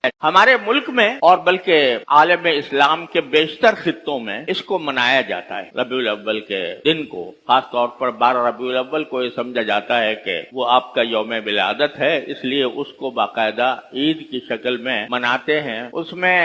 ہمارے ملک میں اور بلکہ عالم اسلام کے بیشتر خطوں میں اس کو منایا جاتا ہے۔ ربیع الاول کے دن کو خاص طور پر 12 ربیع الاول کو یہ سمجھا جاتا ہے کہ وہ آپ کا یوم ولادت ہے، اس لیے اس کو باقاعدہ عید کی شکل میں مناتے ہیں۔ اس میں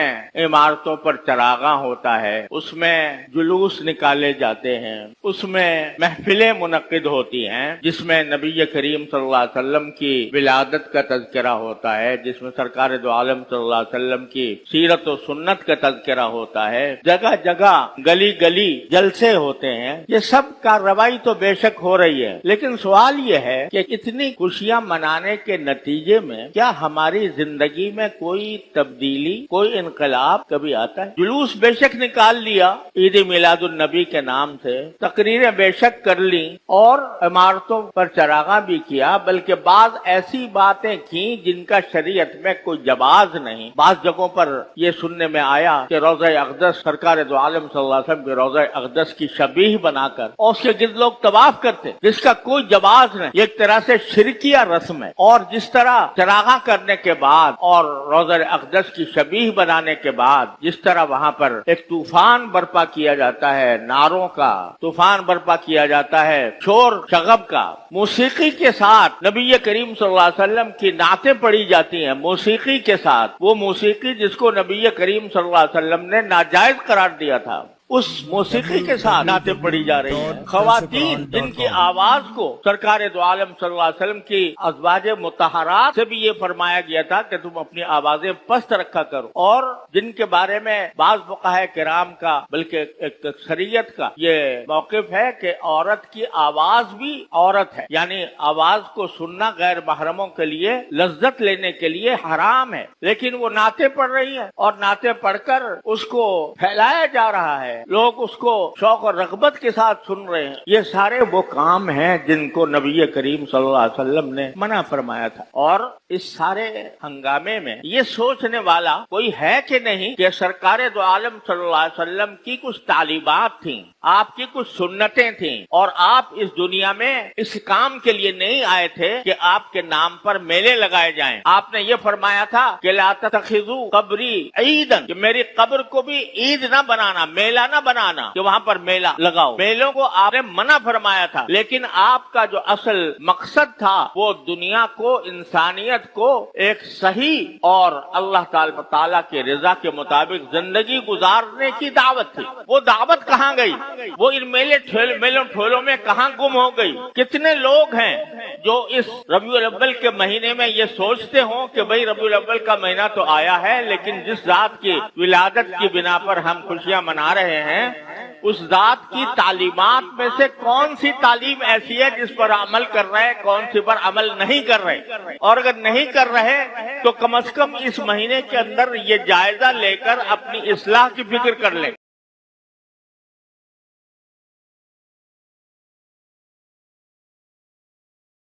عمارتوں پر چراغاں ہوتا ہے، اس میں جلوس نکالے جاتے ہیں، اس میں محفلیں منعقد ہوتی ہیں جس میں نبی کریم صلی اللہ علیہ وسلم کی ولادت کا تذکرہ ہوتا ہے، جس میں سرکار دو عالم صلی اللہ علیہ وسلم کی سیرت و سنت کا تذکرہ ہوتا ہے، جگہ جگہ گلی گلی جلسے ہوتے ہیں۔ یہ سب کارروائی تو بے شک ہو رہی ہے، لیکن سوال یہ ہے کہ اتنی خوشیاں منانے کے نتیجے میں کیا ہماری زندگی میں کوئی تبدیلی، کوئی انقلاب کبھی آتا ہے؟ جلوس بے شک نکال لیا عید میلاد النبی کے نام سے، تقریریں بے شک کر لی اور عمارتوں پر چراغاں بھی کیا، بلکہ بعض ایسی باتیں کی جن کا شریعت میں کوئی جواز نہیں۔ بعض جگہوں پر یہ سننے میں آیا کہ روضہ اقدس، سرکار دو عالم صلی اللہ علیہ وسلم کے روضہ اقدس کی شبیہ بنا کر اور اس کے گرد لوگ طواف کرتے، جس کا کوئی جواز نہیں۔ یہ ایک طرح سے شرکیہ رسم ہے، اور جس طرح چراغاں کرنے کے بعد اور روضہ اقدس کی شبیہ بنانے کے بعد جس طرح وہاں پر ایک طوفان برپا کیا جاتا ہے، نعروں کا طوفان برپا کیا جاتا ہے، شور شغب کا، موسیقی کے ساتھ نبی کریم صلی اللہ علیہ وسلم کی نعتیں پڑھی جاتی ہیں موسیقی کے ساتھ، وہ موسیقی جس کو نبی کریم صلی اللہ علیہ وسلم نے ناجائز قرار دیا تھا، اس موسیقی کے ساتھ نعتیں پڑھی جا رہی ہیں۔ خواتین جن کی آواز کو سرکار دو عالم صلی اللہ علیہ وسلم کی ازواج مطہرات سے بھی یہ فرمایا گیا تھا کہ تم اپنی آوازیں پست رکھا کرو، اور جن کے بارے میں بعض فقہاء کرام کا بلکہ ایک اکثریت کا یہ موقف ہے کہ عورت کی آواز بھی عورت ہے، یعنی آواز کو سننا غیر محرموں کے لیے لذت لینے کے لیے حرام ہے، لیکن وہ نعتیں پڑھ رہی ہیں اور نعتیں پڑھ کر اس کو پھیلایا جا رہا ہے، لوگ اس کو شوق اور رغبت کے ساتھ سن رہے ہیں۔ یہ سارے وہ کام ہیں جن کو نبی کریم صلی اللہ علیہ وسلم نے منع فرمایا تھا، اور اس سارے ہنگامے میں یہ سوچنے والا کوئی ہے کہ نہیں کہ سرکار دو عالم صلی اللہ علیہ وسلم کی کچھ تعلیمات تھیں، آپ کی کچھ سنتیں تھیں، اور آپ اس دنیا میں اس کام کے لیے نہیں آئے تھے کہ آپ کے نام پر میلے لگائے جائیں۔ آپ نے یہ فرمایا تھا کہ لا تتخذوا قبری عیدا، کہ میری قبر کو بھی عید نہ بنانا، میلہ نہ بنانا کہ وہاں پر میلہ لگاؤ۔ میلوں کو آپ نے منع فرمایا تھا، لیکن آپ کا جو اصل مقصد تھا وہ دنیا کو، انسانیت کو ایک صحیح اور اللہ تعالیٰ کے رضا کے مطابق زندگی گزارنے کی دعوت تھی۔ وہ دعوت کہاں گئی؟ وہ ان میلوں ٹھولوں میں کہاں گم ہو گئی؟ کتنے لوگ ہیں جو اس ربیع الاول کے مہینے میں یہ سوچتے ہوں کہ بھئی ربیع الاول کا مہینہ تو آیا ہے، لیکن جس ذات کی ولادت کی بنا پر ہم خوشیاں منا رہے ہیں، اس ذات کی تعلیمات میں سے کون سی تعلیم ایسی ہے جس پر عمل کر رہے، کون سی پر عمل نہیں کر رہے؟ اور اگر نہیں کر رہے تو کم از کم اس مہینے کے اندر یہ جائزہ لے کر اپنی اصلاح کی فکر کر لیں۔